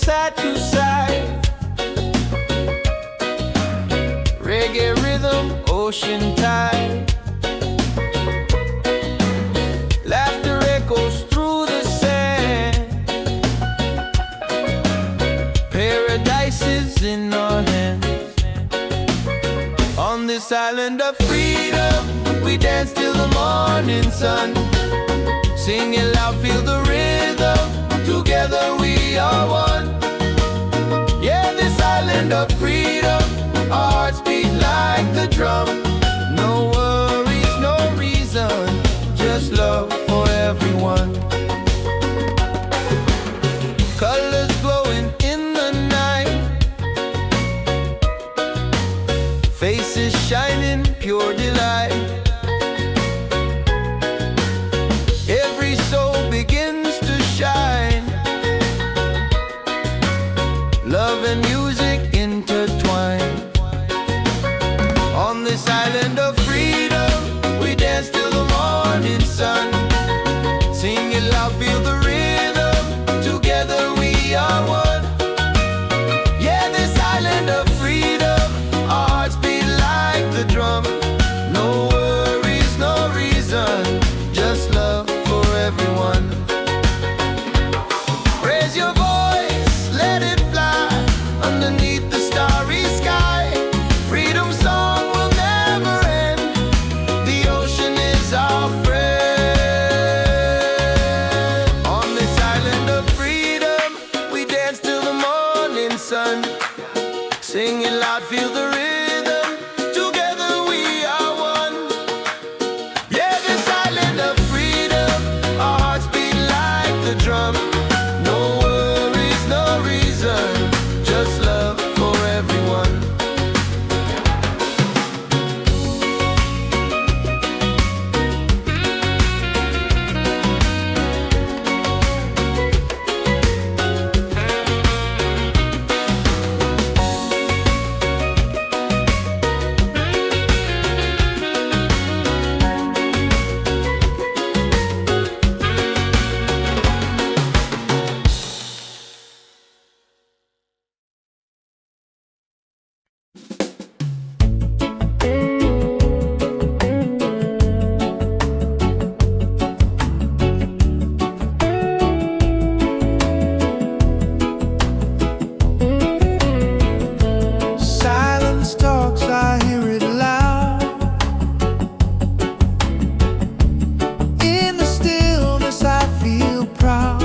side to side. Reggae rhythm, ocean tide. Laughter echoes through the sand. Paradise is in our hands. On this island of freedom, we dance till the morning sun. Sing it loud, feel the rhythm. Together we are one. Yeah, this island of freedom, our hearts beat like the drum. No worries, no reason, just love for everyone. Colors glowing in the night, faces shining, pure delight. Every soul begins to shine. Love and music intertwine. On this island of freedom, we dance till the morning sun. Sing it loud, feel the rhythm. Together we are one. Yeah, this island of freedom, our hearts beat like the drum. No worries, no reason, just love for everyone. Raise your voice, let it fly underneath the starry sky. Freedom song will never end. The ocean is our friend. On this island of freedom, we dance till the morning sun. Sing it loud, feel the rhythm. Together we are one. Yeah, this island of freedom, our hearts beat like the drum. No worries, no reason, just love for everyone. Silence talks, I hear it loud. In the stillness I feel proud.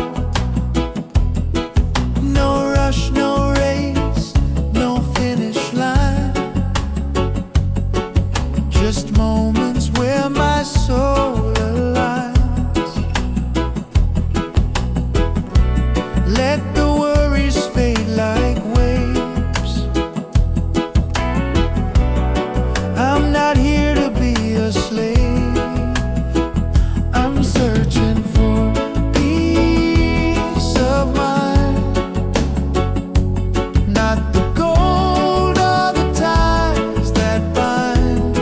No rush, no race, no finish line. Just moments where my soul aligns. Let the worries fade like waves. I'm not here to be a slave. I'm searching for peace of mind. Not the gold or the ties that bind.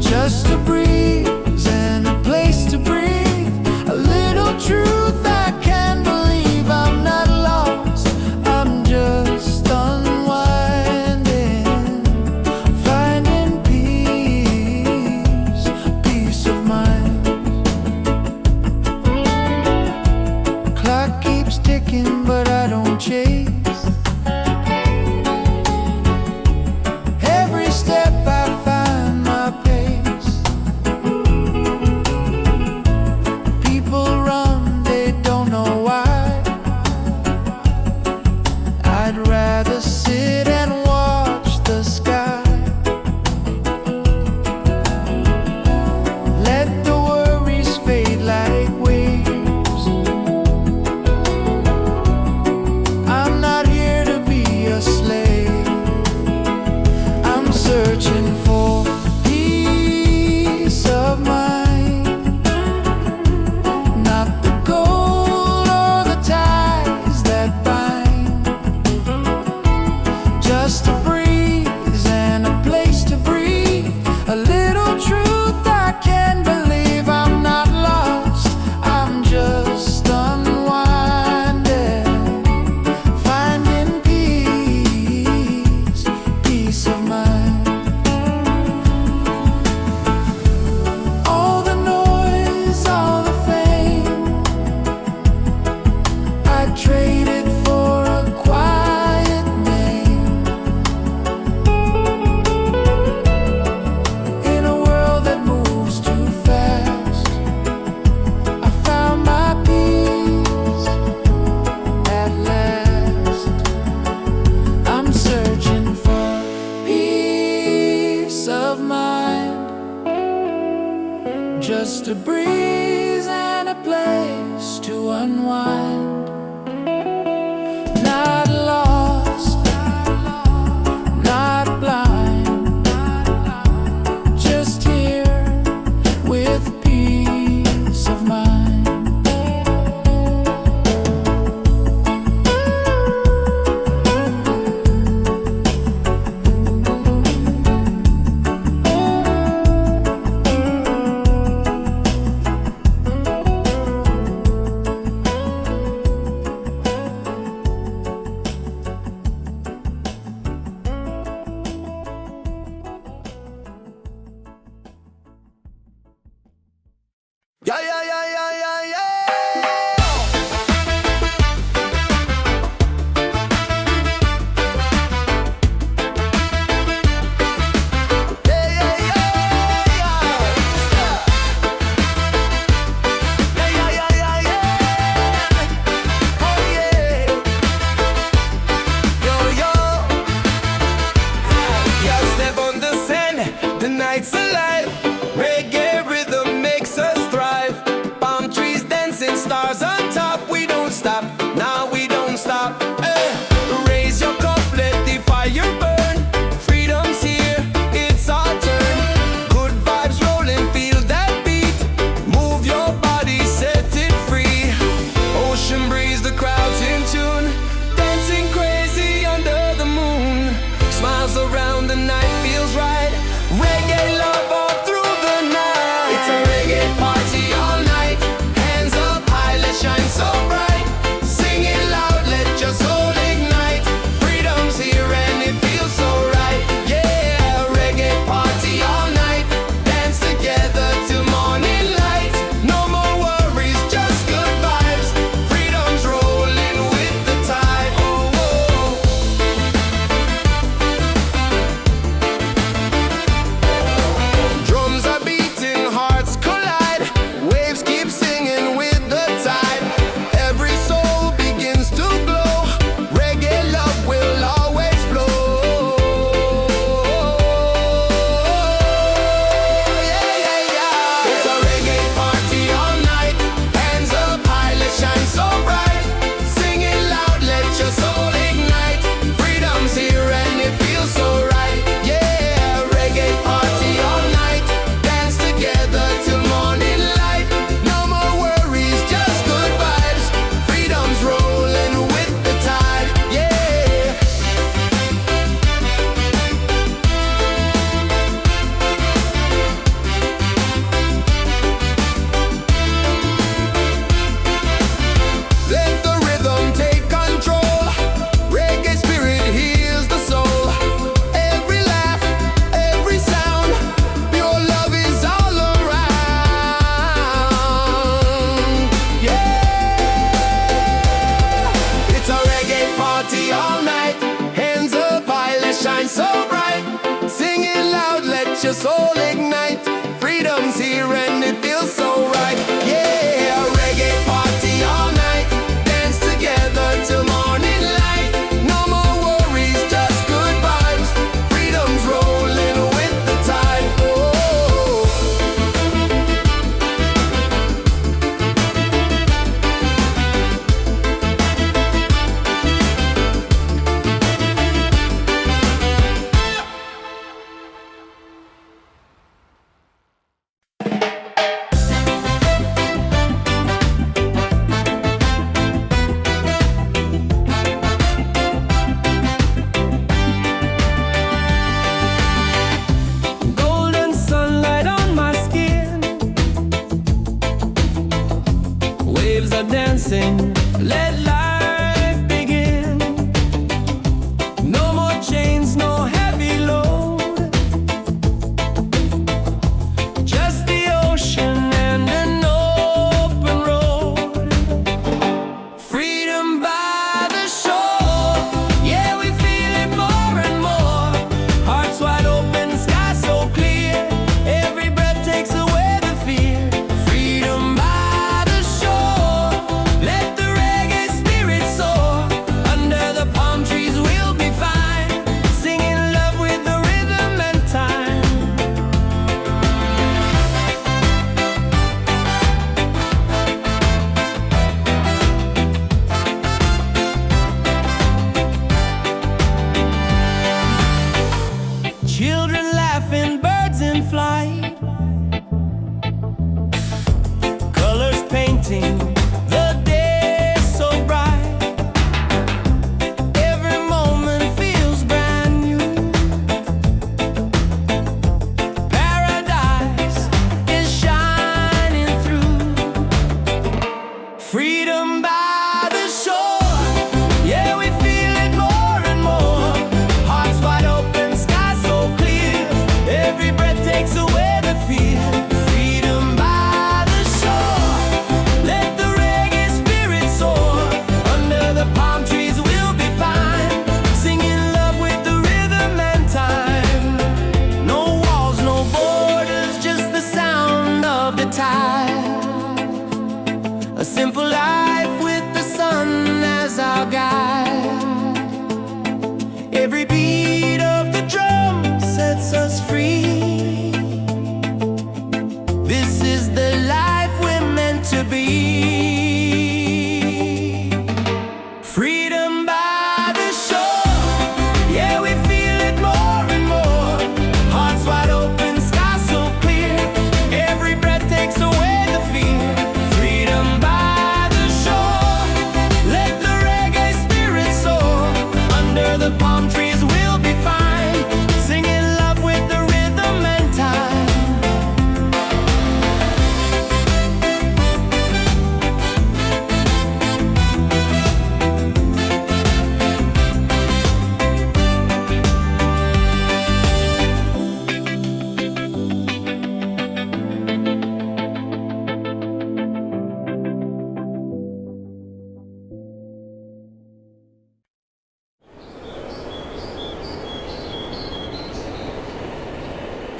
Just a breeze and a place to breathe. A little truth I can believe. I'm not lost, I'm just unwinding. Finding peace, peace of mind. Clock keeps ticking, but I don't chase. Every step I find my pace. People run, they don't know why. I'd rather sit and watch the sky. Let the worries fade like waves. I'm not here to be a slave. I'm searching for peace of mind. Not the gold or the ties that bind. a breeze and a place to unwind. Not lost, not blind, just here with peace of mind.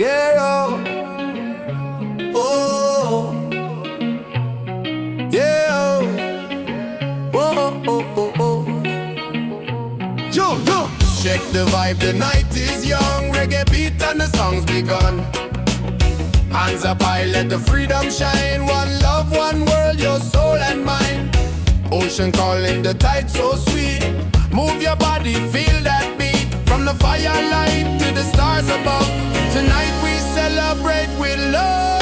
Yeah, oh, oh, yeah, oh, oh, oh, oh, oh. Jump, jump. Check the vibe, the night is young. Reggae beat and the song's begun. Hands up high, let the freedom shine. One love, one world, your soul and mine. Ocean calling, the tide so sweet. Move your body, feel that beat. From the firelight to the stars above. Tonight we celebrate with love.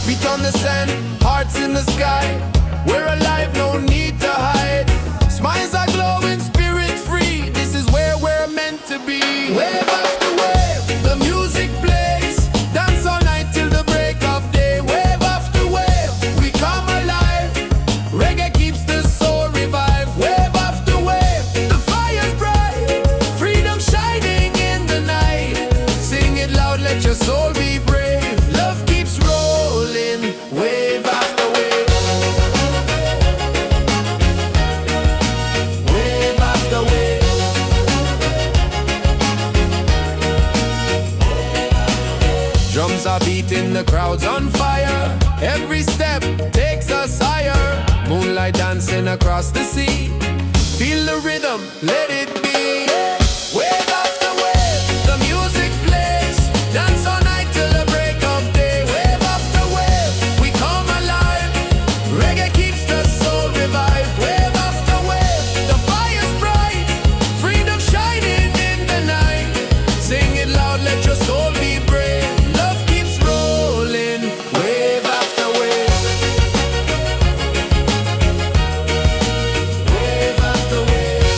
Feet on the sand, hearts in the sky. We're alive, no need to hide. Smiles are glowing, spirit free. This is where we're meant to be. Wave after wave, the music plays. Dance all night till the break of day. Wave after wave, we come alive. Reggae keeps the soul revived. Wave after wave, the fire's bright. Freedom shining in the night. Sing it loud, let your soul be brave. Love keeps rolling, wave after wave. Wave after wave. Drums are beating, the crowd's on fire. Every step takes us higher. Moonlight dancing across the sea. Feel the rhythm, let it be. Wave after wave, the music plays. Dance all night till the break of day. Wave after wave, we come alive. Reggae keeps the soul revived. Wave after wave, the fire's bright. Freedom shining in the night. Sing it loud, let your soul be brave. Love keeps rolling, wave after wave. Wave after wave.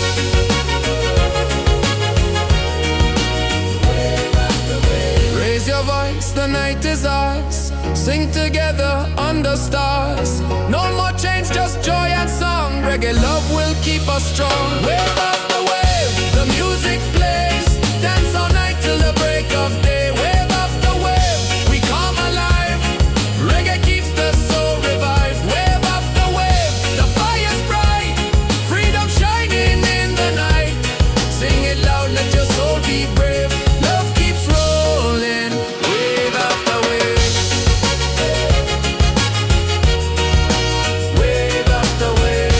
Wave after wave. Raise your voice, the night is ours. Sing together under stars. No more change, just joy and song. Reggae love will keep us strong. Wave after wave, the music plays. Dance all night till the break of day. Wave after wave, we come alive. Reggae keeps the soul revived. Wave after wave, the fire's bright. Freedom shining in the night. Sing it loud, let your soul be brave. Love keeps rolling, wave after wave. Wave after wave.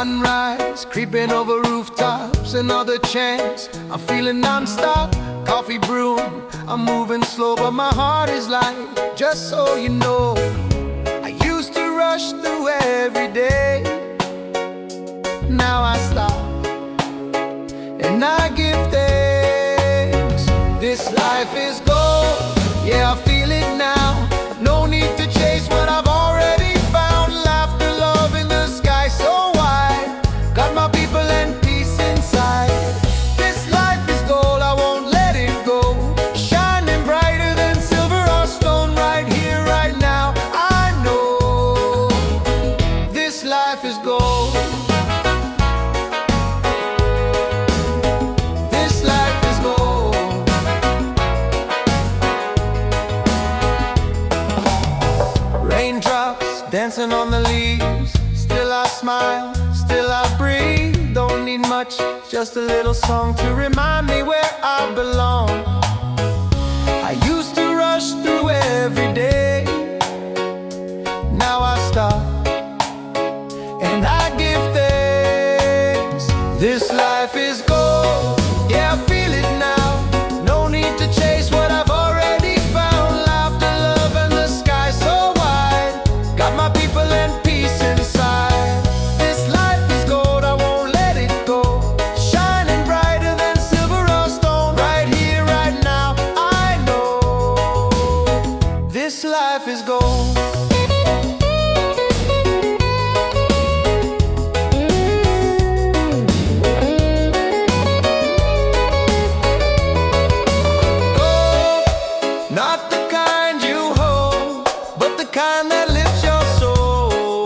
Sunrise, creeping over rooftops, another chance. I'm feeling non-stop, coffee brewing. I'm moving slow, but my heart is light. Just so you know, I used to rush through every day. Now I stop and I give thanks. This life is gold, yeah, I feel it now. No need to chase what I've already found. Laughter, love in the sky so wide. Got my people and peace inside. This life is gold, I won't let it go. Shining brighter than silver or stone. Right here, right now, I know this life is gold. This life is gold. Raindrops dancing on the leaves. Still I smile, still I breathe. Don't need much, just a little song to remind me where I belong. I used to rush through every day. Now I stop and I give thanks. This life is gold, yeah, I feel it now. No need to chase what I've already found. Laughter, love, and the sky so wide. Got my people and peace inside. This life is gold, I won't let it go. Shining brighter than silver or stone. Right here, right now, I know this life is gold. Not the kind you hold, but the kind that lifts your soul.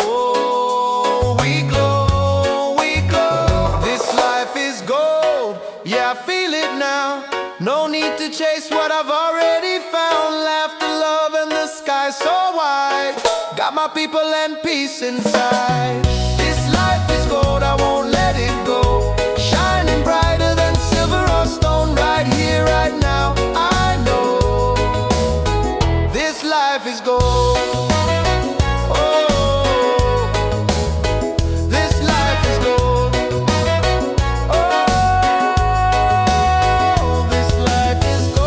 We glow, we glow. This life is gold, yeah, I feel it now. No need to chase what I've already found. Laughter, love, and the sky so wide. Got my people and peace inside. This life is gold, I won't let it go. Shining brighter than silver or stone. Right here, right now, I know this life is gold. Oh, this life is gold. Oh, this life is gold.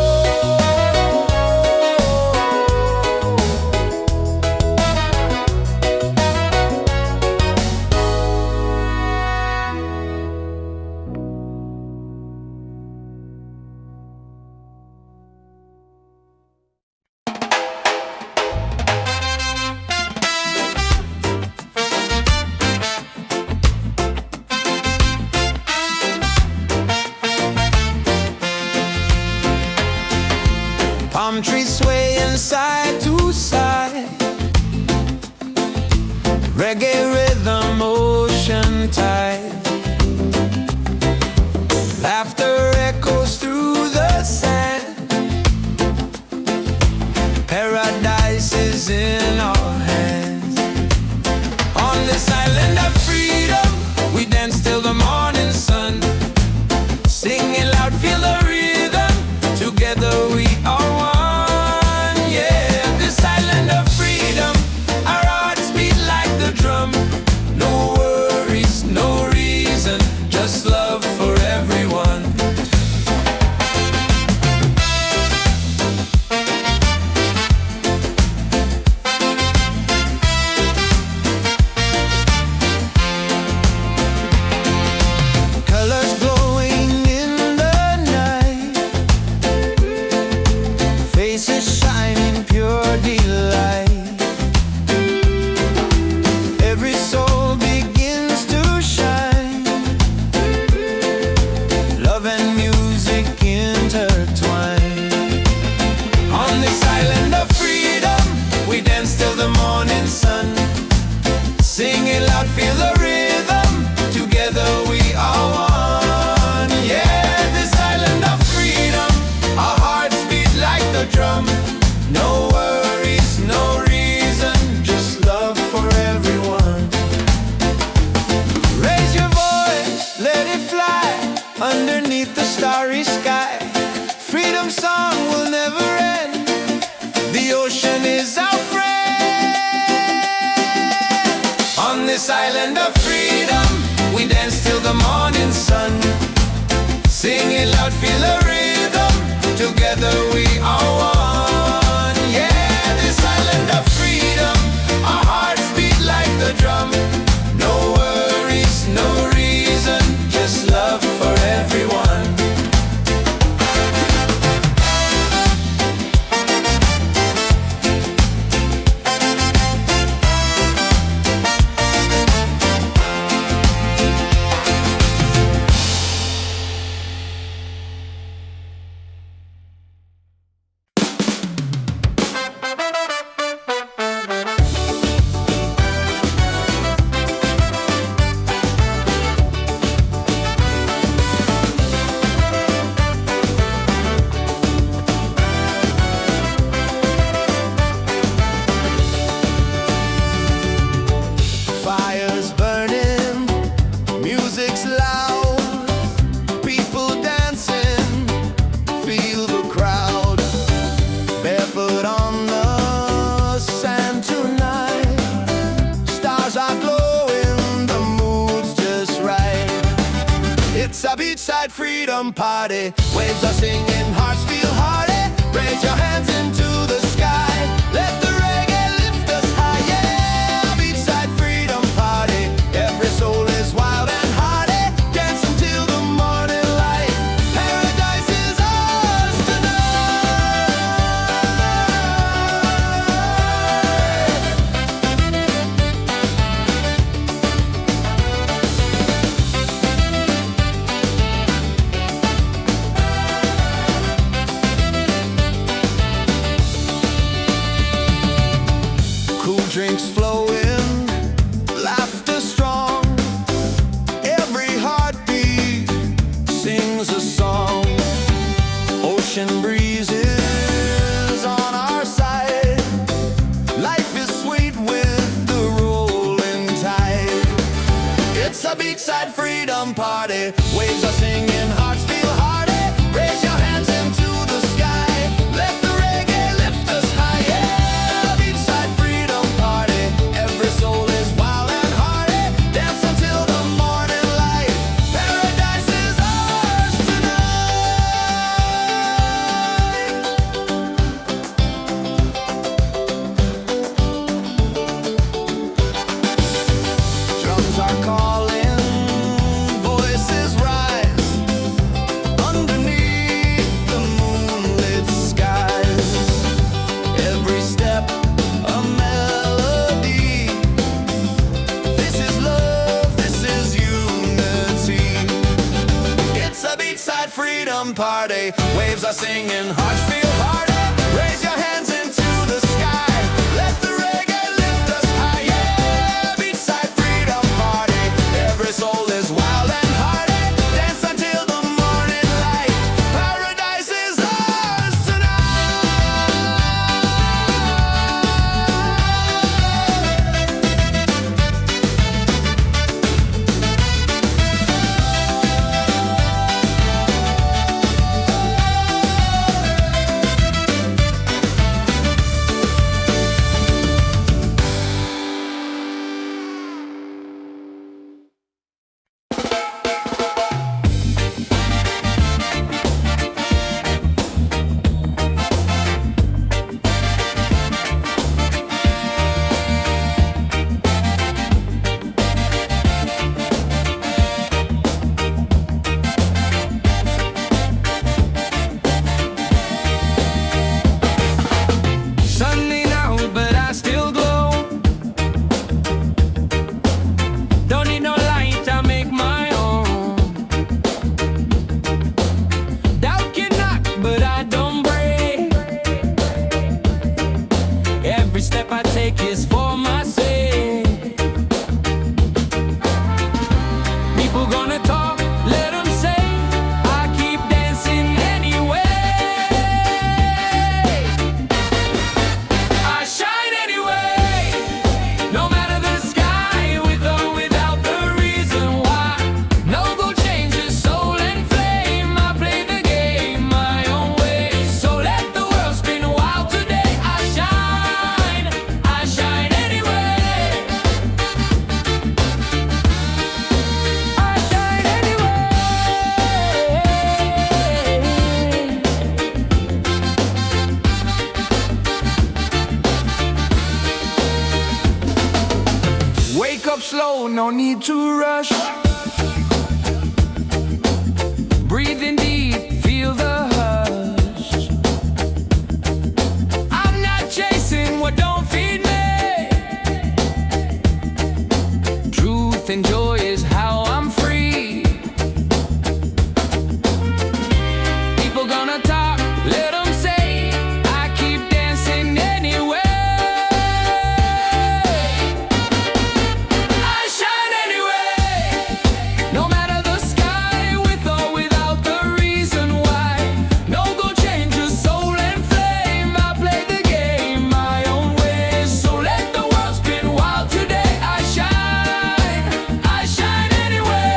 Palm trees swaying side to side. Reggae rhythm, ocean tide. Laughter echoes through the sand. Paradise is in our hands. On this island of freedom, we dance till the morning sun. Singing loud, feel the rhythm. Together we are one. Yeah, this island of freedom, our hearts beat like the drum. No worries, no reason, just love for everyone. Colors glowing in the night, faces shining pure delight. Every soul begins to shine. Love and music intertwine. On this island of freedom, we dance till the morning sun. Singing loud, feel the rhythm. Together we are one. Yeah, this island of freedom, our hearts beat like the drum. No worries, no reason, just love for everyone. Raise your voice, let it fly underneath the starry sky. Freedom song will never end. The ocean is our friend. On this island of freedom, morning sun. Sing it loud, feel the rhythm. Together we are one. Yeah, this island of freedom. Our hearts beat like the drum. No worries, no reason, just love for everyone. Fires burning, music's loud, people dancing, feel the crowd. Barefoot on the sand tonight, stars are glowing, the mood's just right. It's a beachside freedom party, waves are singing, hearts feel hearty. Raise your hands into the sky, let the reggae lift us high. Yeah, beachside freedom party, every soul is wild and hearty. Dance until the morning light, paradise is ours tonight. Cool drinks flowing, laughter strong. Every heartbeat sings a song. Ocean breezes on our side. Life is sweet with the rolling tide. It's a beachside freedom party. Waves are singing, hearts feel hearty. Raise your hands into the sky. Let the reggae lift us high. Yeah, beachside freedom party. Every soul is wild and hearty. Dance until the morning light. Paradise is ours tonight. Drums are calling, voices rise. Underneath the moonlit skies, every step a melody. This is love, this is unity. It's a beachside freedom party. Waves are singing, hearts feel hearty. Raise your hands into the sky. Let the reggae lift us high. Yeah, beachside freedom party. Every soul is wild and hearty. Dance until the morning light. Paradise is ours tonight. slow, no need to rush. Breathing deep, feel the hush. I'm not chasing what don't feed me. Truth and joy is how I'm free. People gonna talk, let them say. I keep dancing anyway. I shine anyway. No matter the sky, with or without the reason why. No go change your soul and flame. I play the game my own way. So let the world spin wild today. I shine anyway.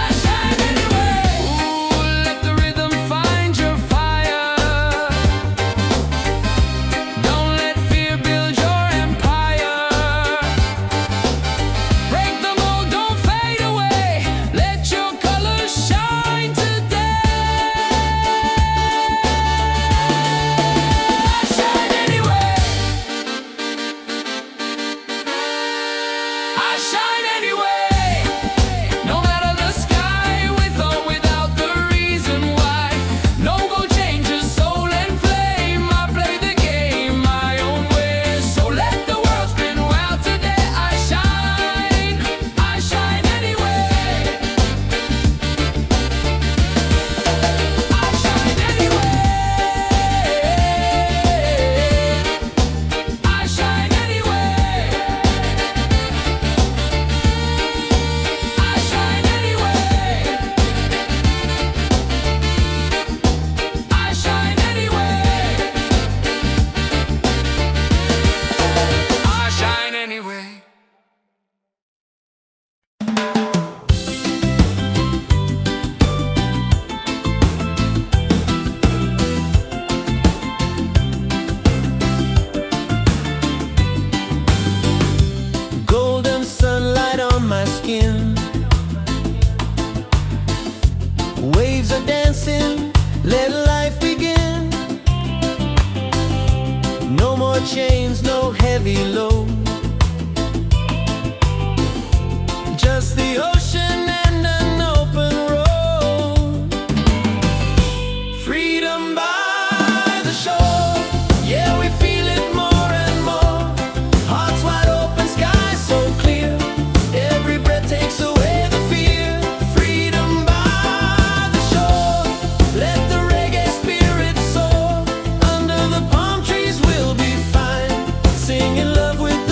I shine anyway. Ooh, let the rhythm find your fire. Don't let fear build your empire. Break the mold, don't fade away. Let your colors shine today. I shine anyway. I shine anyway. No matter the sky, with or without the reason why. No go change your soul and flame. I play the game my own way. So let the world spin wild today. I shine anyway. I shine anyway. I shine anyway. I shine anyway. I shine anyway. I shine anyway. Golden sunlight on my skin. Waves are dancing, let life begin. No more chains, no heavy load. Just the ocean and an open road. Freedom by the shore. Yeah, we feel it more and more. Hearts wide open, sky so clear. Every breath takes away the fear. Freedom by the shore. Let the reggae spirit soar. Under the palm trees we'll be fine. Singing love with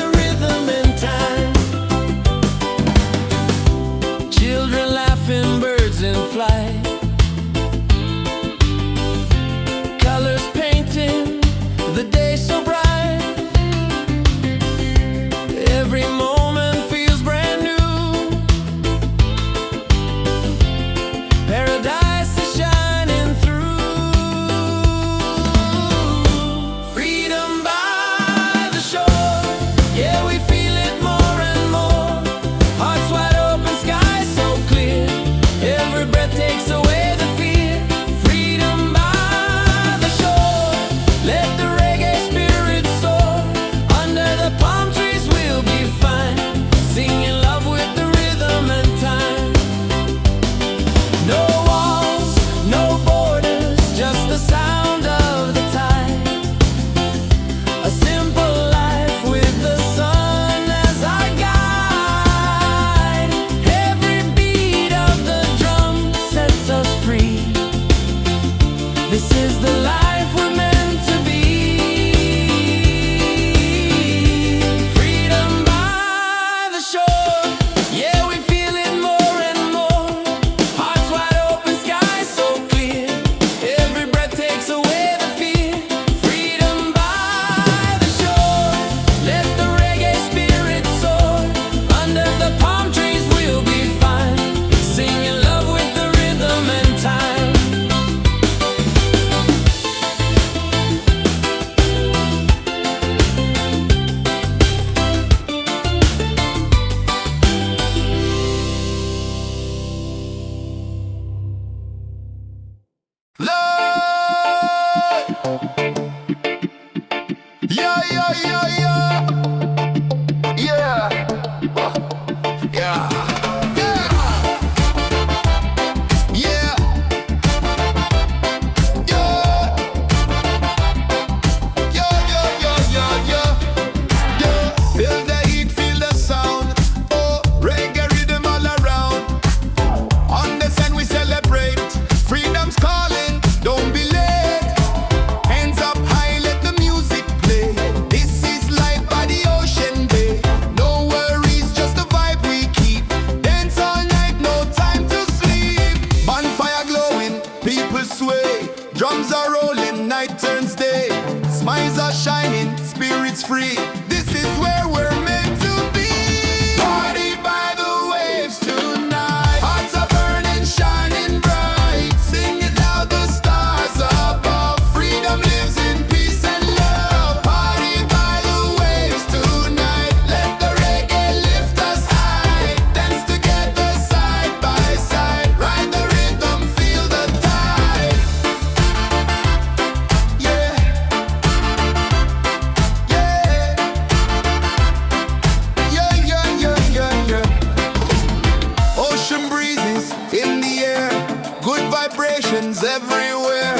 everywhere.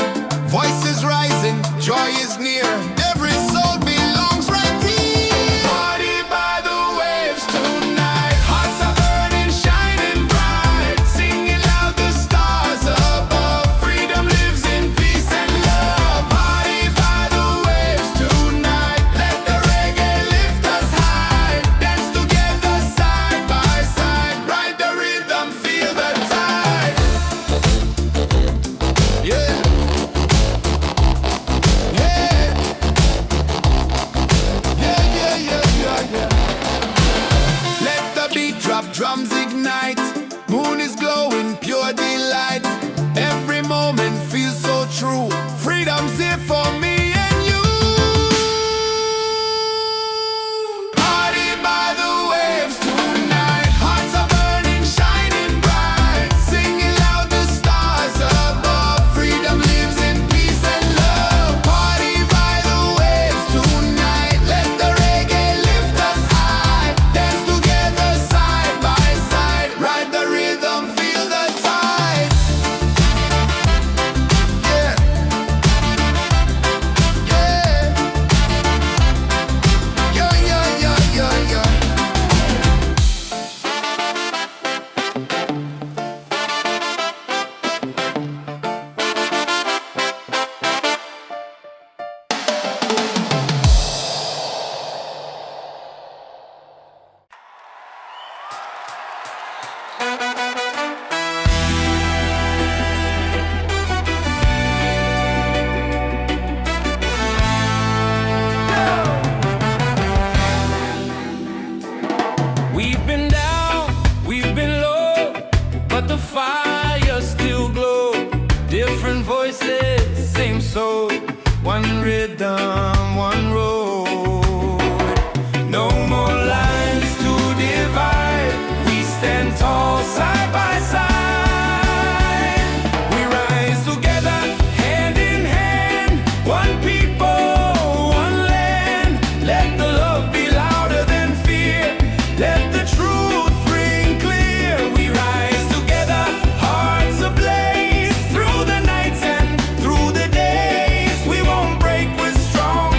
Voices rising, joy is near. Every soul belongs right here. Party by the waves tonight. Hearts are burning, shining bright. Singing loud, the stars above. Freedom lives in peace and love. Party by the waves tonight. Let the reggae lift us high. Dance together side by side. Ride the rhythm, feel the tide. Yeah. Let the beat drop, drums ignite. Moon is glowing, pure delight. Every moment feels so true. Freedom's here for me and you. Party by the waves tonight. Hearts are burning, shining bright. Singing loud, the stars above. Freedom lives in peace and love. Party by the waves tonight. Let the reggae lift us high. Dance together side by side. Ride the rhythm, feel the tide. Yeah. Yeah. Yeah. We've been down, we've been low, but the fire still glow. Different voices, same soul. One rhythm, one road. No more lines to divide. We stand tall side by side. We rise together, hand in hand. One people, one land. Let the love be louder than fear. Let the truth ring clear. We rise together, hearts ablaze. Through the nights and through the days, we won't break, we're strong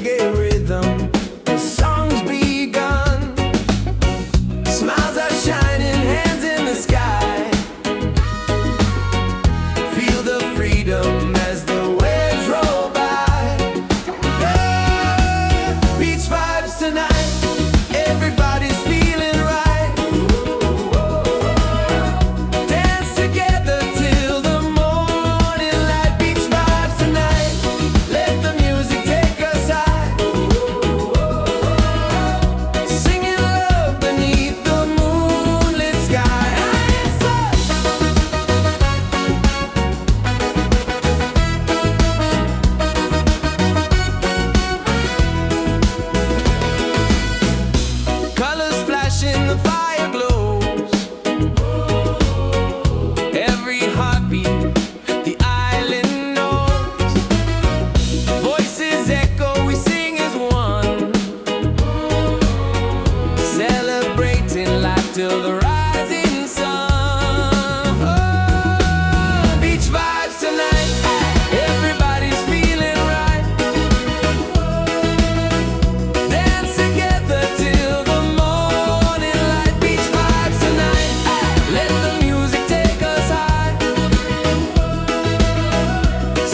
reggae rhythm, the song's begun. Smiles are shining, hands in the sky. Feel the freedom as the waves roll by. Yeah, beach vibes tonight, everybody's feeling right. Dance together till the morning light. Beach vibes tonight, let the music take us high. Singing love beneath the moonlit sky. Colors flashing, the fire glows. Every heartbeat, the island knows. Voices echo, we sing as one. Celebrating life till the rising sun. Oh, beach vibes tonight, everybody's feeling right. Dance together till the morning light. Beach vibes tonight, let the music take us high.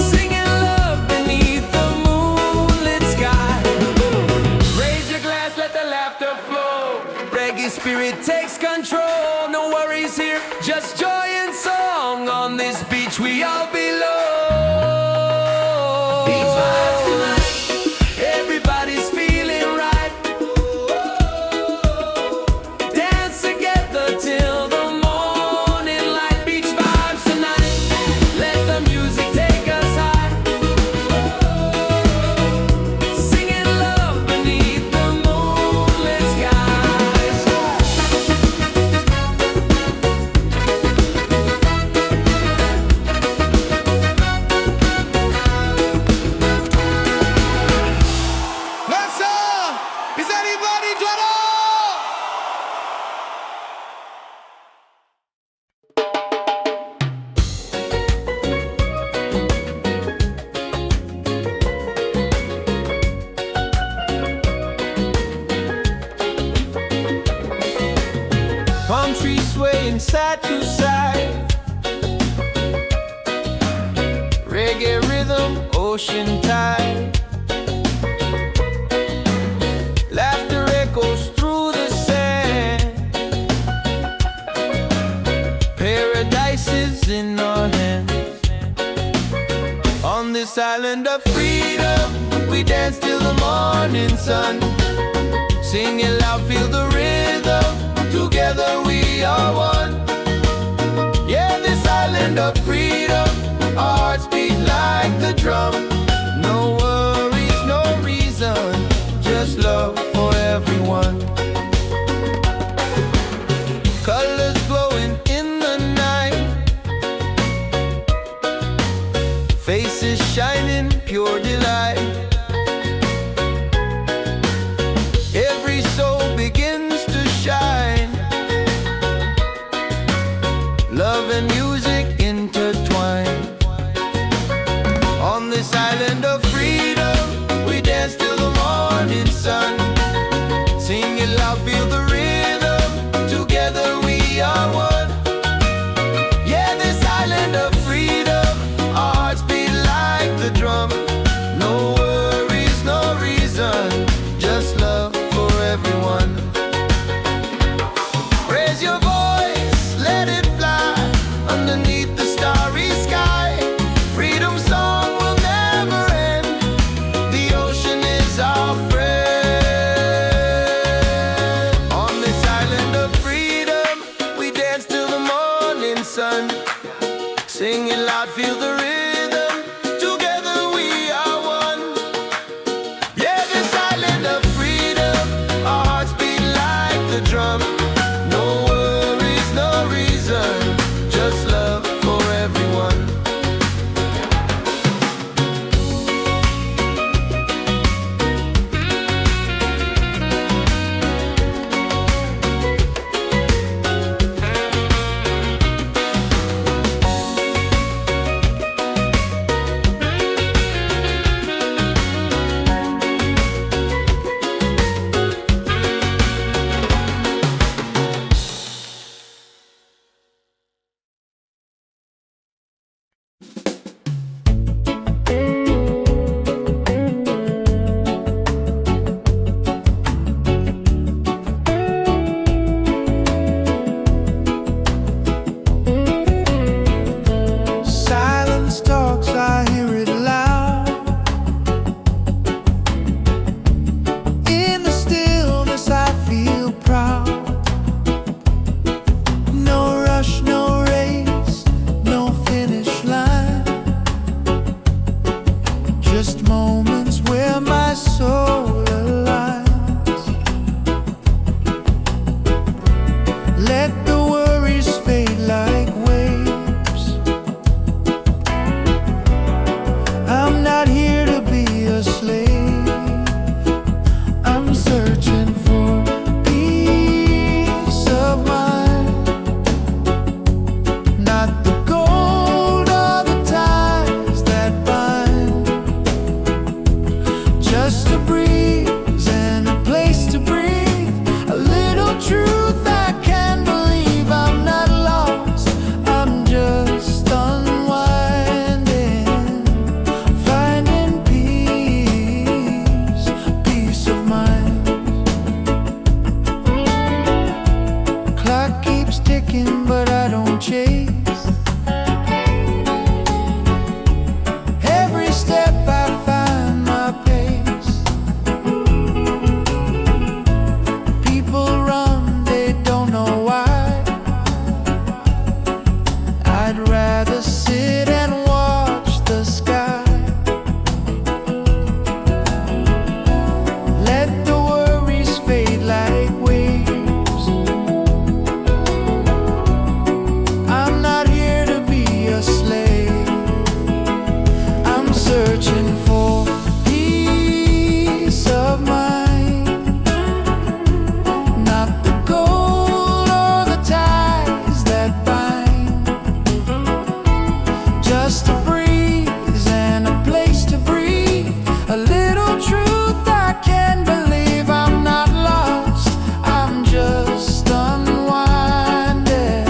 Singing love beneath the moonlit sky. Raise your glass, let the laughter flow. Reggae spirit takes control. No worries here, just joy and song. On this beach we all belong. Beach vibes tonight, everybody's feeling right. Dance together till the morning light. Beach vibes tonight, let the music take us high. Singing love beneath the moonlit skies. Let's is anybody done? Palm trees swaying side to side. Reggae rhythm, ocean tide. Laughter echoes through the sand. Paradise is in our hands. On this island of freedom, we dance till the morning sun. Sing it loud, feel the rhythm. Together we are one. Yeah, this island of freedom, our hearts beat like the drum. No worries, no reason, just love for everyone. Colors glowing in the night, faces shining, pure delight. Every soul begins to shine. Love and music intertwine. On this island of freedom, we dance till the morning sun. Sing it loud, feel the rhythm. Together we are one. Yeah, this island of freedom, our hearts beat like the drum. No worries, no reason, just love for everyone. Raise your voice, let it fly underneath the starry sky. Freedom song will never end. The ocean is our friend. Just a breeze and a place to breathe. A little truth I can't believe. I'm not lost, I'm just unwinding, finding peace, peace of mind. Clock keeps ticking, but I don't chase. Every step I find my pace. People run, they don't know why. I'd rather sit and watch the sky. Let the worries fade like waves. I'm not here to be a slave. I'm searching for peace of mind, not the gold or the ties that bind. Just a breeze and a place to breathe. A little truth I can't believe. I'm not lost, I'm just unwinding,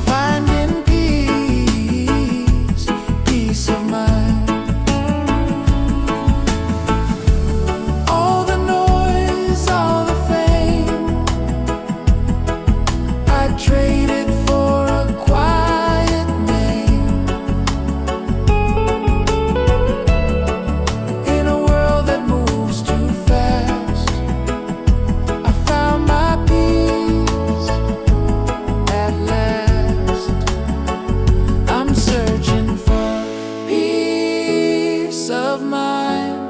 finding peace, peace of mind. All the noise, all the fame, I traded for a quiet name. In a world that moves too fast, I found my peace at last. I'm searching for peace of mind.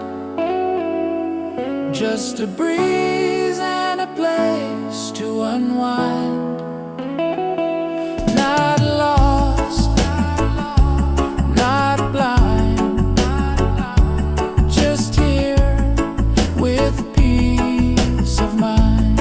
Just a breeze and a place to unwind. Not lost, not blind, just here with peace of mind.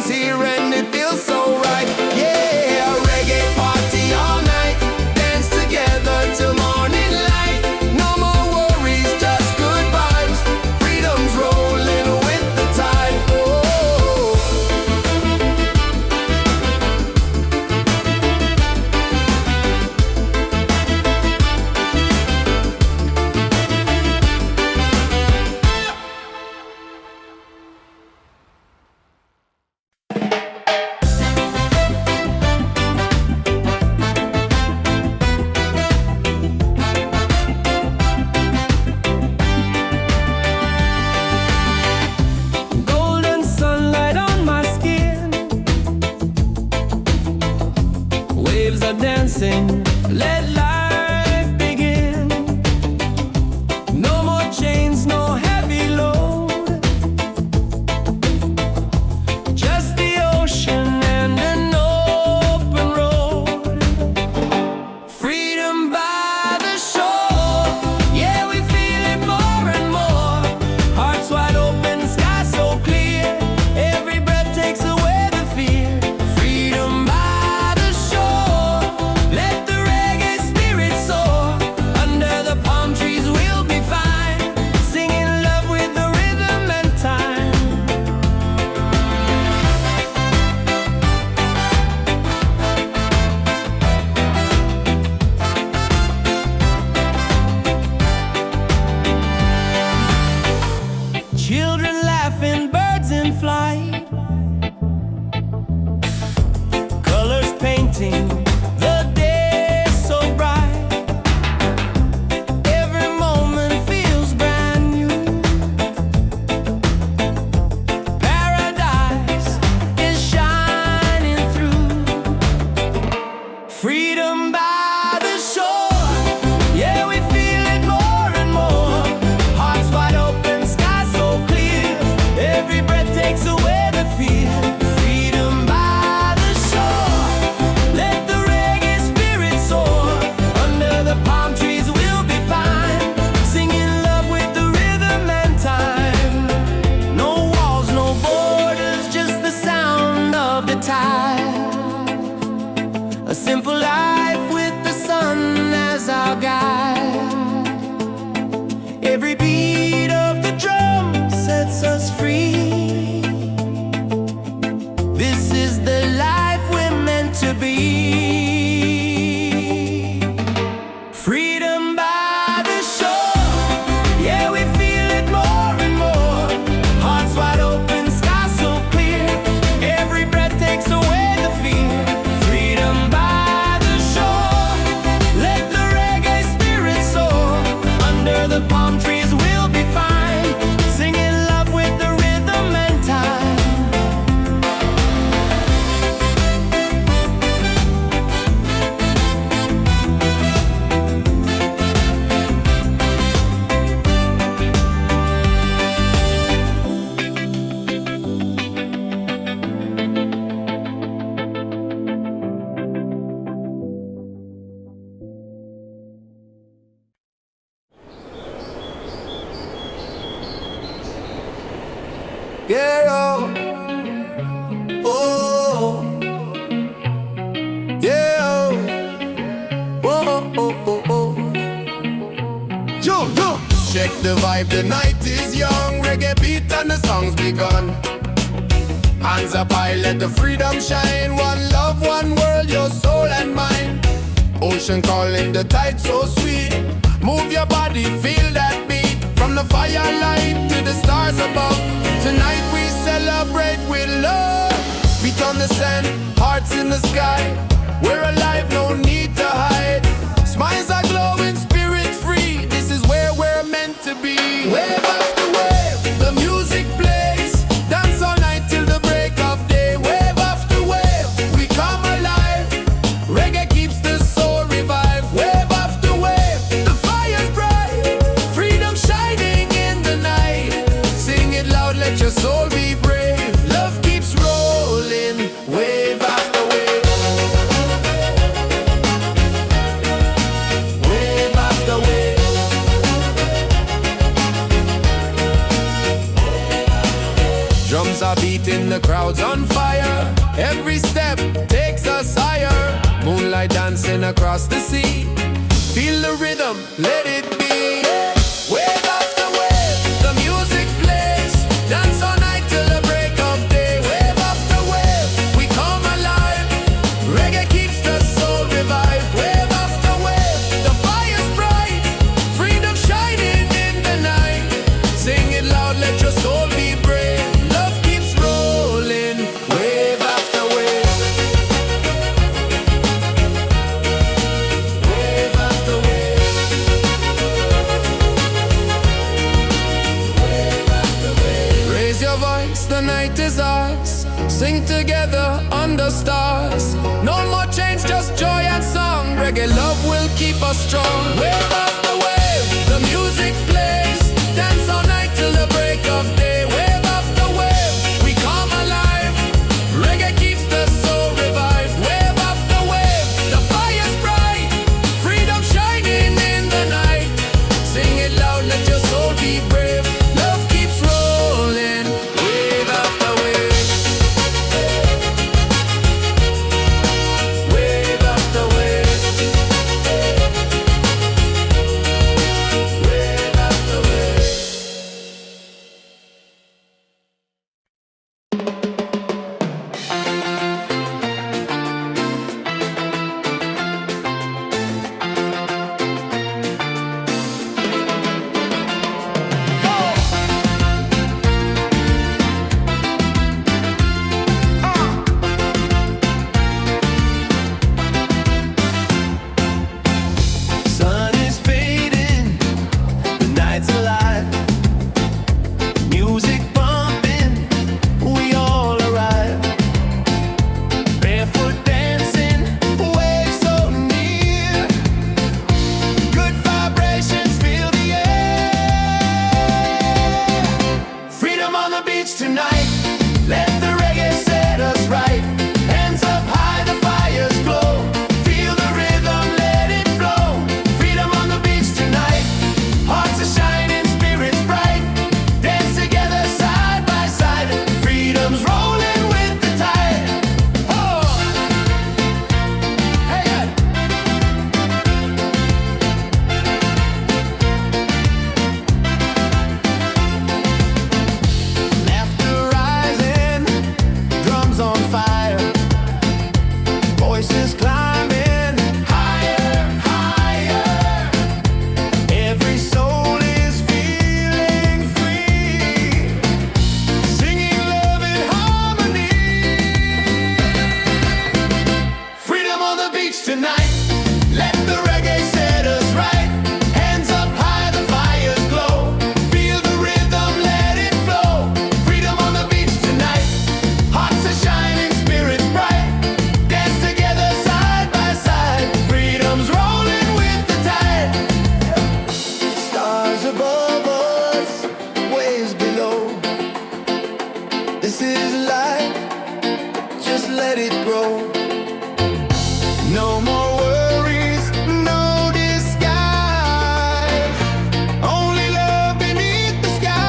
tunes here and it feels so right. Yeah, a reggae party all night, dance together till morning light. No more worries, just good vibes. Freedom's rolling with the tide. Oh. Golden sunlight on my skin, waves are dancing, let life begin. No more chains, no heavy load, just the ocean and an open road. Freedom by the shore, yeah, we feel it more and more. Hearts wide open, sky so clear, every breath takes away the fear. Freedom by the shore, let the reggae spirit soar. Under the palm trees we'll be fine, singing love with the rhythm and time. Children laughing, birds in flight, colors painting the day so bright. Every moment feels brand new. Paradise is shining through. Freedom by the shore, yeah, we feel it more and more. Hearts wide open, sky so clear, every breath takes away the fear. Freedom by the shore, let the reggae spirit soar. Under the palm trees we'll be fine, singing love with the rhythm and time. No walls, no borders, just the sound of the tide. A simple life with the sun as our guide. Every beat of the drum sets us free. This is the life we're meant to be. Freedom by the shore, yeah, we feel it more and more. Hearts wide open, sky so clear, every breath takes away the fear. Freedom by the shore, let the reggae spirit soar. Under the palm trees we'll be fine, singing love with the rhythm and time. Yeah, oh, oh, yeah, oh, oh, oh, oh, oh. Jump, jump. Check the vibe, the night is young. Reggae beat and the song's begun. Hands up high, let the freedom shine. One love, one world, your soul and mine. Ocean calling, the tide so sweet. Move your body, feel that beat. From the firelight to the stars above, tonight we celebrate with love. Feet on the sand, hearts in the sky. We're alive, no need to hide. Smiles are glowing, spirit free. This is where we're meant to be. Wave after wave, the music plays. Dance all night till the break of day. Wave after wave, we come alive. Reggae keeps the soul revived. Wave after wave, the fire's bright. Freedom shining in the night. Sing it loud, let your soul be brave. Love keeps rolling, wave after wave. Wave after wave. Every step takes us higher. Moonlight dancing across the sea. Feel the rhythm, let it be. Wave after wave, the music plays. Dance all night till the break of day. Wave after wave, we come alive. Reggae keeps the soul revived. Wave after wave, the fire's bright. Freedom shining in the night. Sing it loud, let your soul be brave. Love keeps rolling. Wave after wave. Wave after wave. Wave after wave. Raise your voice, the night is ours. Sing together under stars. No more change, just joy and song. Reggae love will keep us strong. Wave after wave, the music plays. Dance all night till the break of day. Wave after wave, we come alive. Reggae keeps the soul revived. Wave after wave, the fire's bright. Freedom shining in the night. Sing it loud, let your soul be brave. Love keeps rolling. Wave after wave. Wave after wave. Wave after wave. Sun is fading, the night's alive. Music bumping, we all arrive. Barefoot dancing, waves so near. Good vibrations fill the air. Freedom on the beach tonight. Let the reggae set us right. Hands up high, the fires glow. Feel the rhythm, let it flow. Freedom on the beach tonight. Hearts are shining, spirits bright. Dance together side by side. Freedom's rolling with the tide. Oh! Hey, yeah. Laughter rising, drums on fire. Voices climbing higher, higher. Every soul is feeling free, singing love in harmony. Freedom on the beach tonight. Let the reggae set us right. Hands up high, the fires glow. Feel the rhythm, let it flow. Freedom on the beach tonight. Hearts are shining, spirits bright. Dance together side by side. Freedom's rolling with the tide. Stars above us, waves below. This is life, just let it grow. No more worries, no disguise. Only love beneath the sky.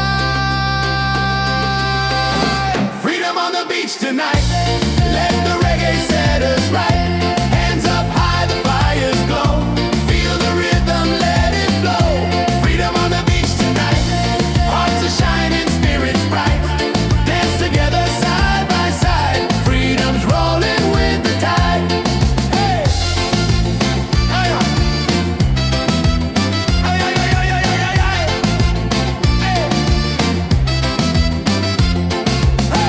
Freedom on the beach tonight. Let the reggae set us right. Hands up high, the fires glow. Feel the rhythm, let it flow. Freedom on the beach tonight. Hearts are shining, spirits bright. Dance together side by side. Freedom's rolling with the tide. Hey! Hey! Hey! Hey! Hey! Hey! Hey! Hey!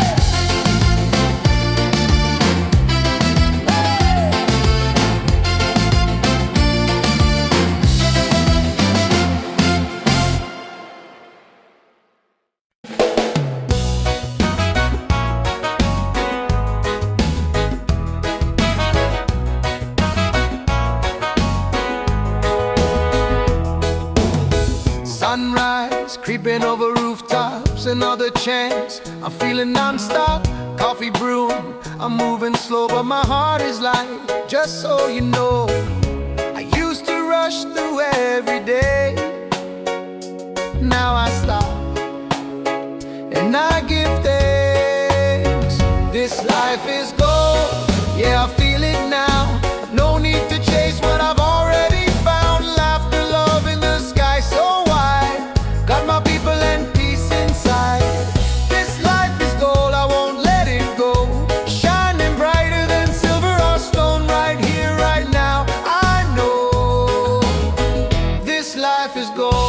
Sunrise, creeping over rooftops, another chance. I'm feeling non-stop, coffee brewing. I'm moving slow, but my heart is light. Just so you know, I used to rush through every day. Now I stop and I give thanks. This life life is gold, yeah, I feel it now. No need to chase what I've already found. Laughter, love in the sky so wide. Got my people and peace inside. This life is gold, I won't let it go. Shining brighter than silver or stone, right here, right now. I know this life is gold.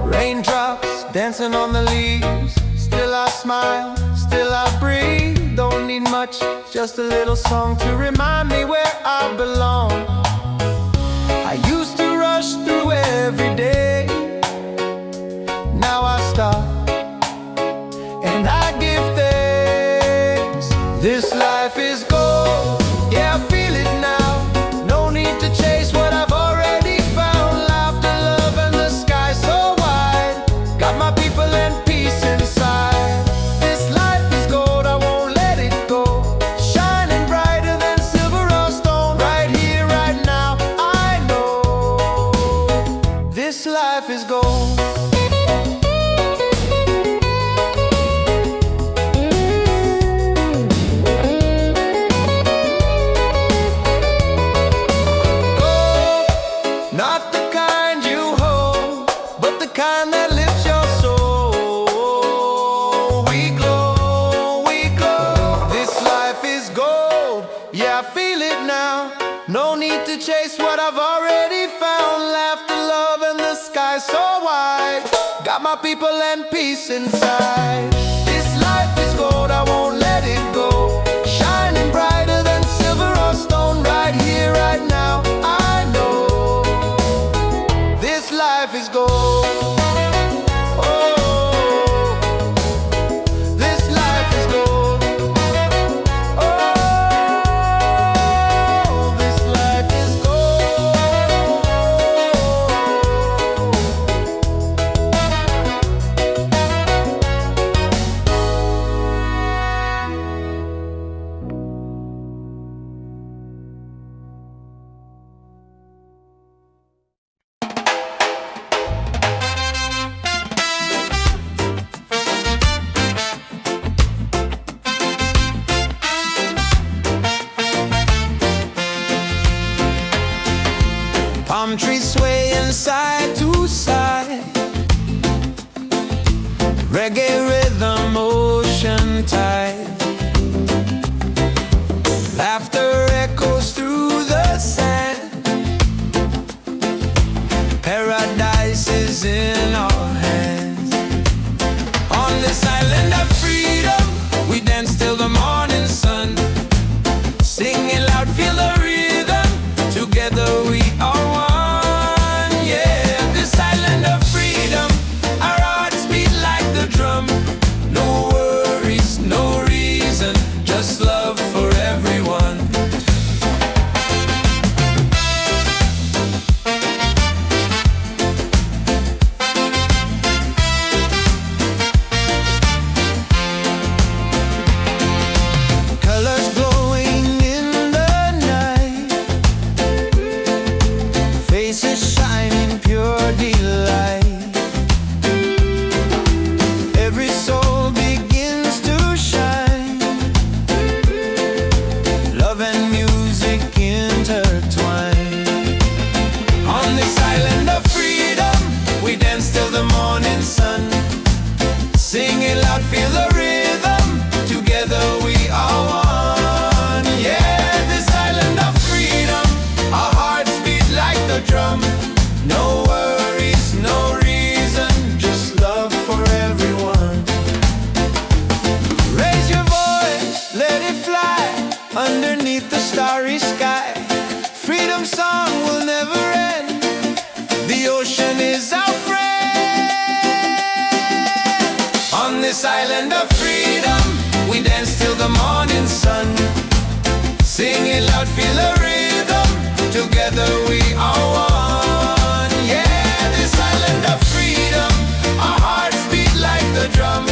Raindrops dancing on the leaves, still I smile, still I breathe. Don't need much, just a little song to remind me where I belong. I used to rush through every day, now I stop and I give thanks. This life is gold, yeah, I feel it now. No need to chase what I've already found. Laughter, love, and the sky so wide. Got my people and peace inside. This life is gold, I won't let it go. Shining brighter than silver or stone, right here, right now. I know this life is gold. Not the kind you hold, but the kind that lifts your soul. We glow, we glow. This life is gold, yeah, I feel it now. No need to chase what I've already found. Laughter, love, and the sky so wide. Got my people and peace inside. This life is gold, I won't let it go. Shining brighter than silver or stone, right here, right now. I know this life is gold. Oh, this life is gold. Oh, this life is gold. Palm trees swaying side to side. Reggae rhythm, ocean tide. Laughter echoes through the sand. Paradise is in our hands. On this island of freedom, we dance till the morning sun. Singing loud, feel the rhythm. Together we are one. Yeah, this island of freedom, our hearts beat like the drum. No worries, no reason, just love for everyone. Colors glowing in the night, faces shining pure delight. Every soul begins to shine. Love and music intertwine. On this island of freedom, we dance till the morning sun. Singing loud, feel the rhythm. Together we are one. Yeah, this island of freedom, our hearts beat like the drum. No worries, no reason, just love for everyone. Raise your voice, let it fly underneath the starry sky. Freedom song will never end. The ocean is our friend. On this island of freedom, we dance till the morning sun. Singing loud, feel the rhythm. Together we are one. Yeah, this island of freedom, our hearts beat like the drum.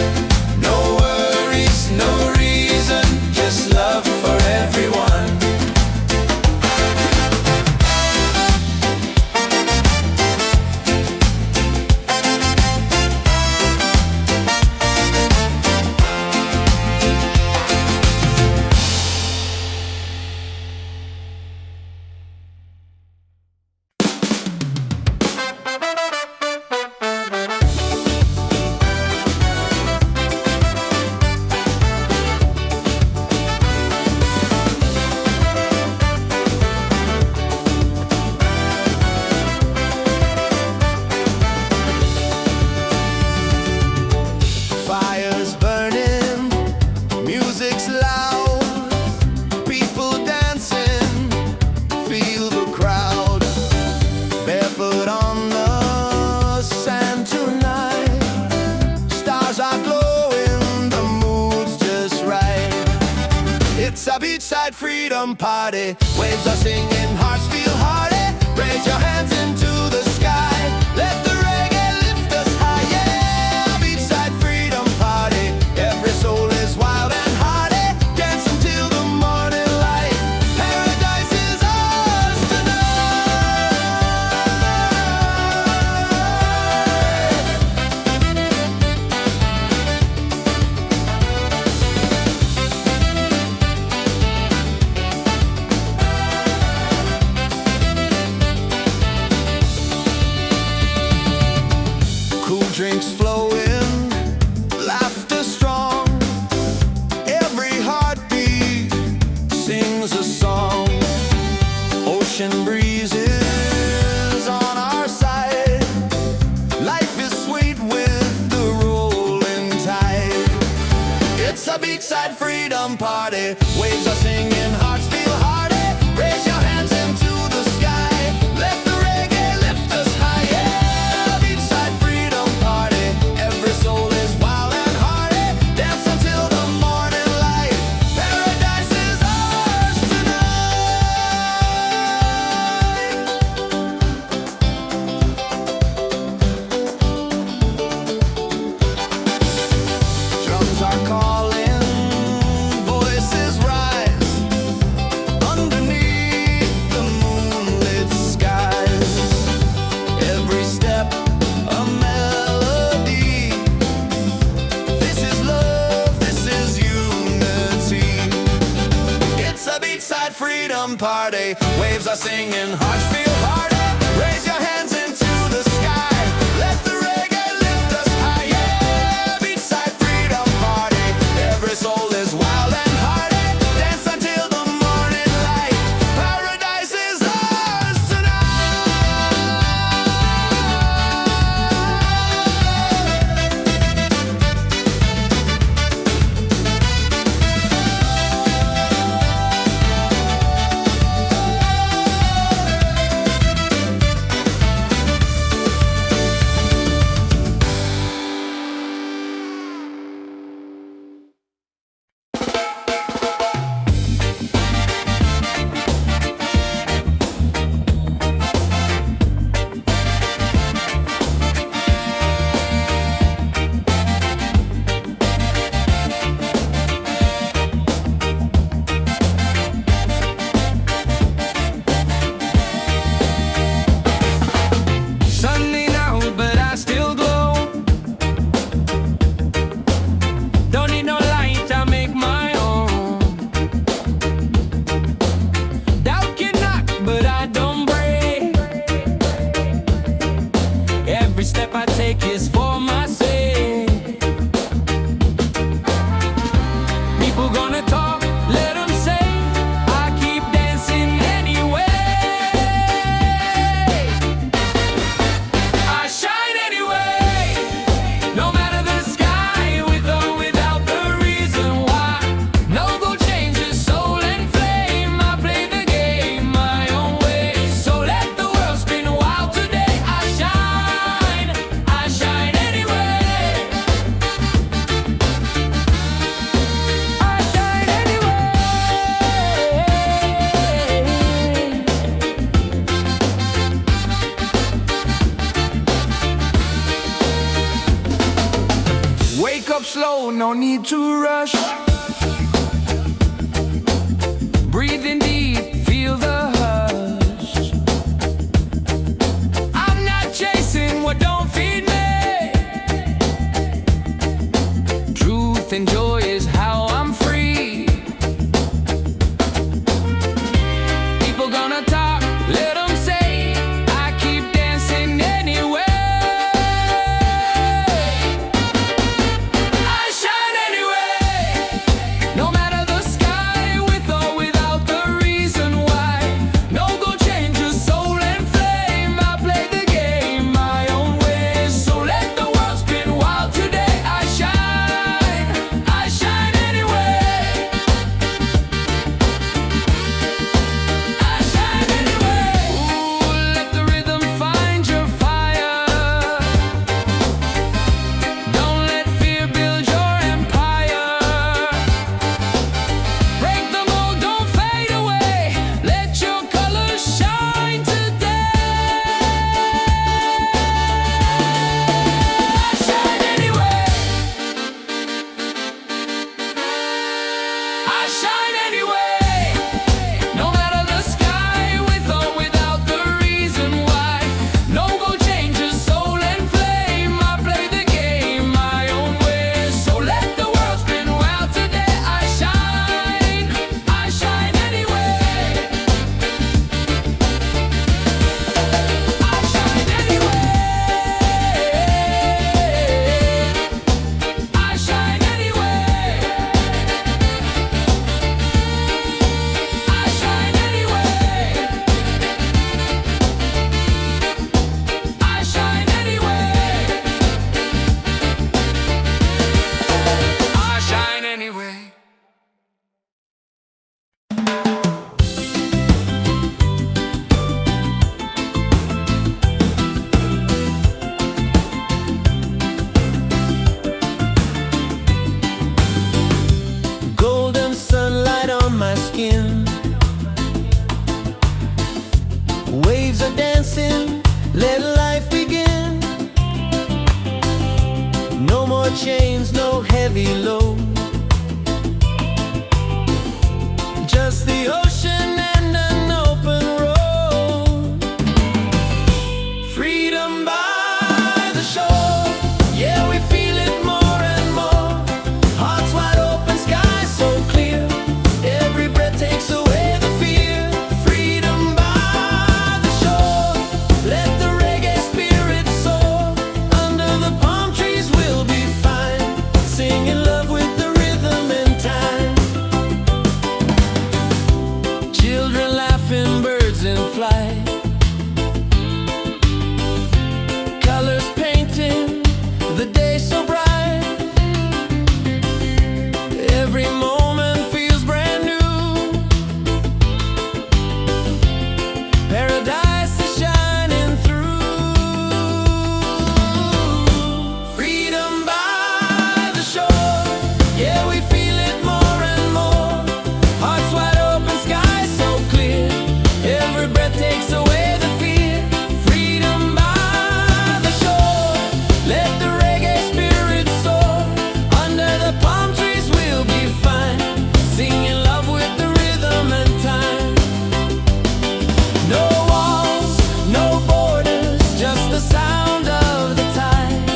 No worries, no reason, just love for everyone. beachside freedom party. Waves are singing, hearts feel hearty. Raise your hands into the sky. Let the reggae lift us high. Yeah, beachside freedom party. Every soul is wild and hearty. Dance until the morning light. Paradise is ours drinks flowing, laughter strong. Every heartbeat sings a song. Ocean breezes on our side. Life is sweet with the rolling tide. It's a beachside freedom party. Waves are singing, hearts feel hearty. Raise your hands into the sky. Let the reggae lift us high. Yeah, beachside freedom party. Every soul is wild and hearty. Dance until the morning light. Paradise is ours tonight. Drums are calling, voices rise. Underneath the moonlit skies. Every step a melody. This is love, this is unity. It's a beachside freedom party. Waves are singing, hearts feel hearty. Raise your hands into the sky. Let the reggae lift us high. Yeah, beachside freedom party. Every soul is wild and hearty. Dance until the morning light. Paradise is ours Sunday now, but I still glow. Don't need no light, I make my own. Doubt can knock, but I don't break. Every step I take is for my sake. People gonna talk, let them say. I keep dancing anyway. I shine anyway, no matter the sky, with or without the reason why. No gold changes soul and flame. I play the game my own way. So let the world spin wild today. I shine anyway. I shine anyway. Wake up slow, no need to rush. Breathe in deep, feel the hush. I'm not chasing what don't feed me. Truth and joy is how I'm free. People gonna talk, let them say. I keep dancing anyway. I shine anyway, no matter the sky, with or without the reason why. No gold changes soul and flame. I play the game my own way. So let the world spin wild today. I shine below. Just the ocean and an open road. Freedom by the shore. Yeah, we feel it more and more. Hearts wide open, sky so clear. Every breath takes away the fear. Freedom by the shore. Let the reggae spirit soar. Under the palm trees we'll be fine, singing love with the rhythm and time. Children laughing, birds in flight, colors painting the day so bright. Every moment feels brand new. Paradise is shining through. Freedom by the shore. Yeah, we feel it more and more. Hearts wide open, sky so clear. Every breath takes away the fear. Freedom by the shore. Let the reggae spirit soar. Under the palm trees we'll be fine, singing love with the rhythm and time. No walls, no borders, just the sound of the tide.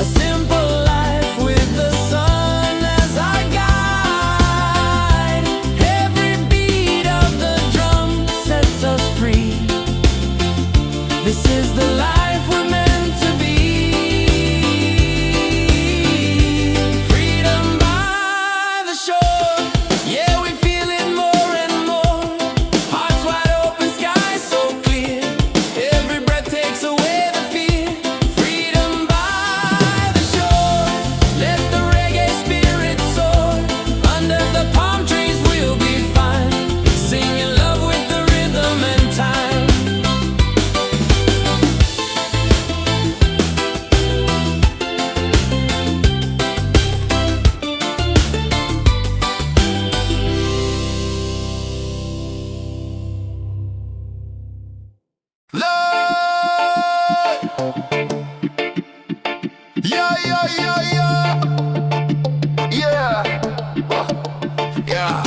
A simple life with the sun as our guide. Every beat of the drum sets us free. This is the life we're meant to be. Freedom by the shore. Yeah, we feel it more and more. Hearts wide open, sky so clear. Every breath takes away the fear. Freedom by the shore. Let the reggae spirit soar. Under the palm trees we'll be fine, singing love with the rhythm and time. Lord, yeah, yeah, yeah, yeah, yeah, yeah,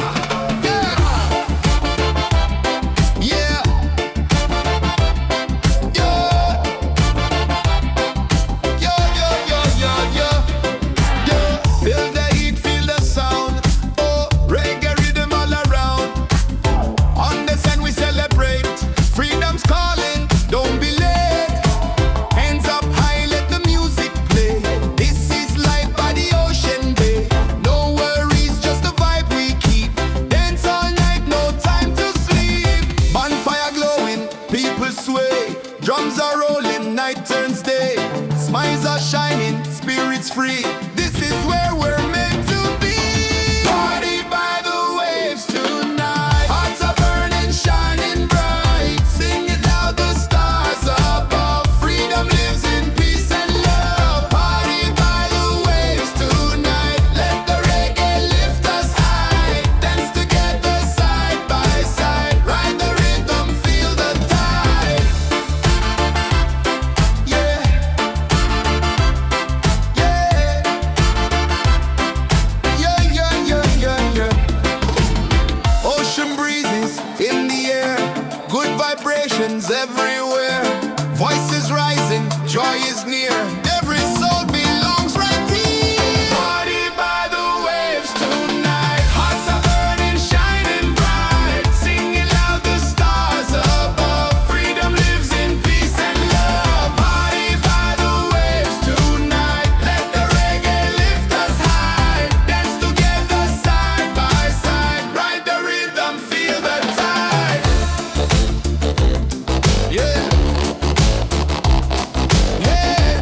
yeah, yeah, yeah. Feel the heat, feel the sound. Oh, reggae rhythm all around. On the sun we celebrate. Freedom's calling, don't be late. Hands up high, let the music play. This is life by the ocean bay. No worries, just the vibe we keep. Dance all night, no time to sleep. Bonfire glowing, people sway. Drums are rolling, night turns day. Smiles are shining, spirits free. This is where we're meant to be. Party by the waves tonight. Hearts are burning, shining bright. Sing it loud, the stars above. Freedom lives in peace and love. Party by the waves tonight. Let the reggae lift us high. Dance together side by side. Ride the rhythm, feel the tide. Yeah, yeah, yeah, yeah, yeah, yeah. Ocean breezes in the air, good vibrations everywhere. Voices rising, joy is near. Every soul belongs right here. Party by the waves tonight. Hearts are burning, shining bright. Singing loud, the stars above. Freedom lives in peace and love. Party by the waves tonight. Let the reggae lift us high. Dance together side by side. Ride the rhythm, feel the tide. Yeah. Yeah.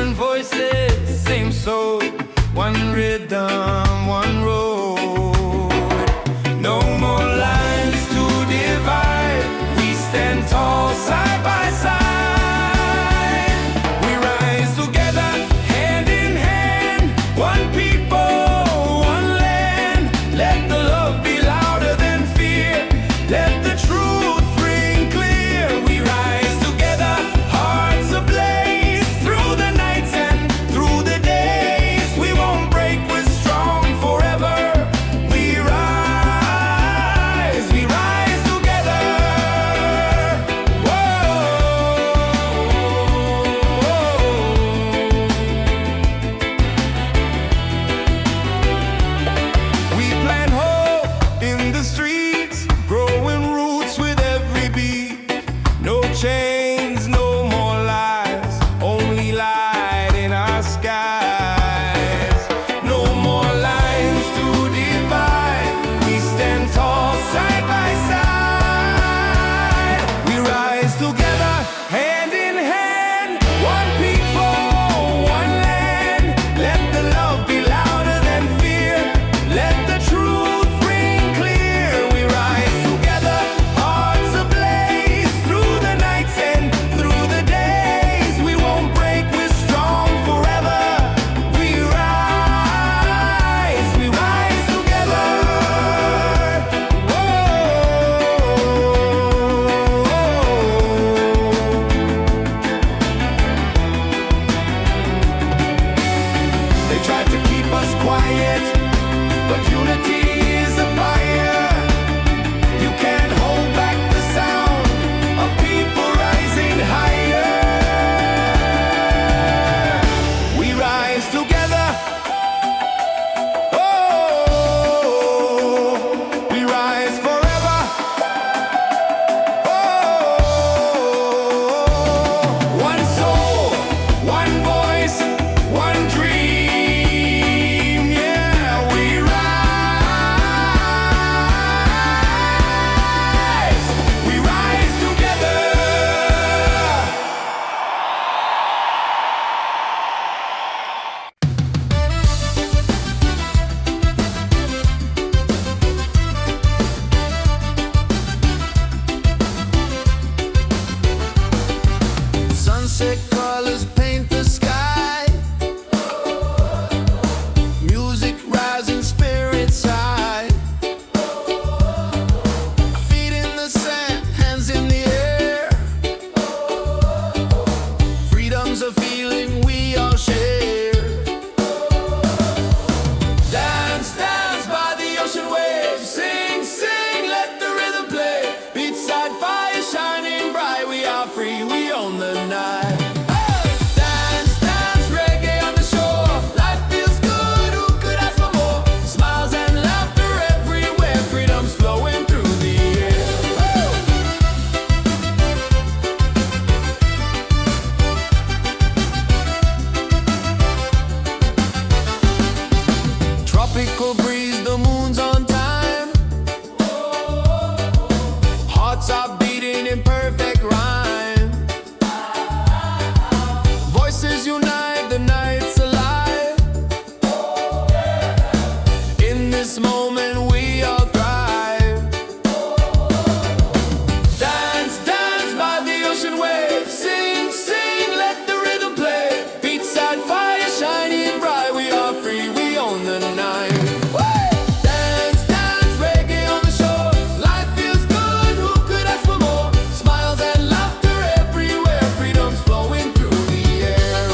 One voices, same soul, one rhythm, one road. No more lines to divide. We stand tall side by side. We rise together, hand in hand. One people, one land. Let the love be louder than fear. Let the truth ring clear. We rise together, hearts ablaze. Through the nights and through the days, we won't break, we're strong forever. We rise together. We plant hope in the streets, growing roots with every beat. No chains, no more lies, only light in our skies. No more lines to divide. We stand tall side by side. We rise together, hand in hand. One people, one land. Let the love be louder than fear. Let the truth ring clear. We rise together, hearts ablaze. Through the nights and through the days, we won't break, we're strong forever. We rise together. They tried to keep us quiet, but unity is a fire. You can't hold back the sound of people rising higher. We rise together. Oh, we rise forever. Oh, one soul, one voice, one dream. Yeah, we rise together. Sunset colors paint the sky. Music rising, spirits high. Feet in the sand, hands in the air. Freedom's a feeling we all share. Dance, dance by the ocean waves. Sing, sing, let the rhythm play. Beachside fire shining bright. We are free, we own the night. Dance, dance, reggae on the shore. Life feels good, who could ask for more? Smiles and laughter everywhere. Freedom's flowing through the air. Tropical breeze, the moon's on time. Hearts are beating in perfect rhyme. Voices unite, the night's alive. In this moment we all thrive. Dance, dance by the ocean waves. Sing, sing, let the rhythm play. Beachside fire shining bright. We are free, we own the night. Dance, dance, reggae on the shore. Life feels good, who could ask for more? Smiles and laughter everywhere. Freedom's flowing through the air.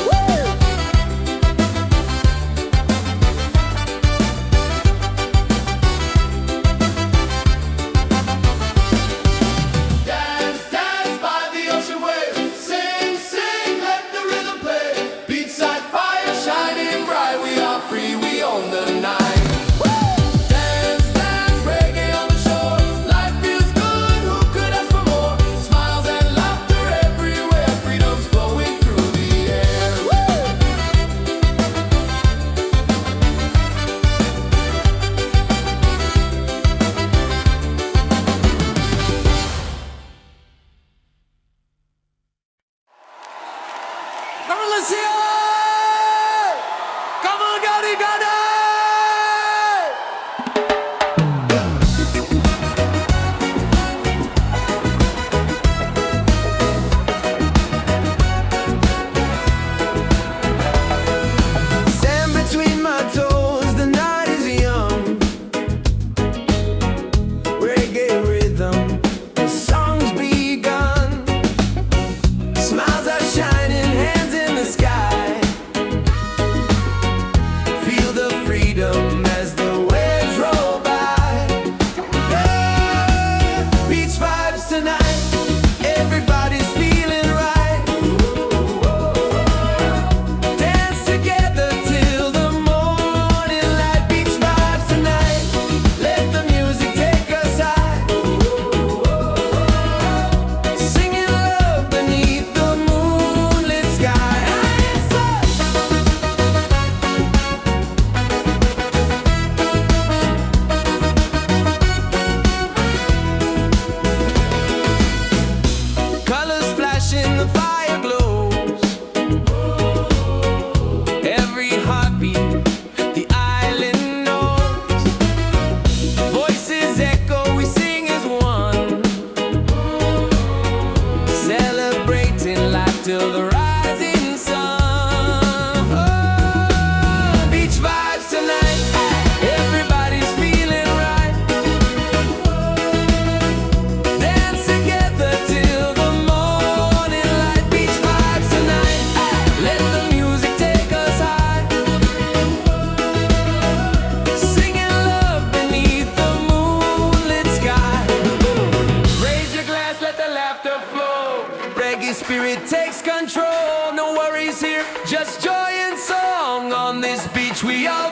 we are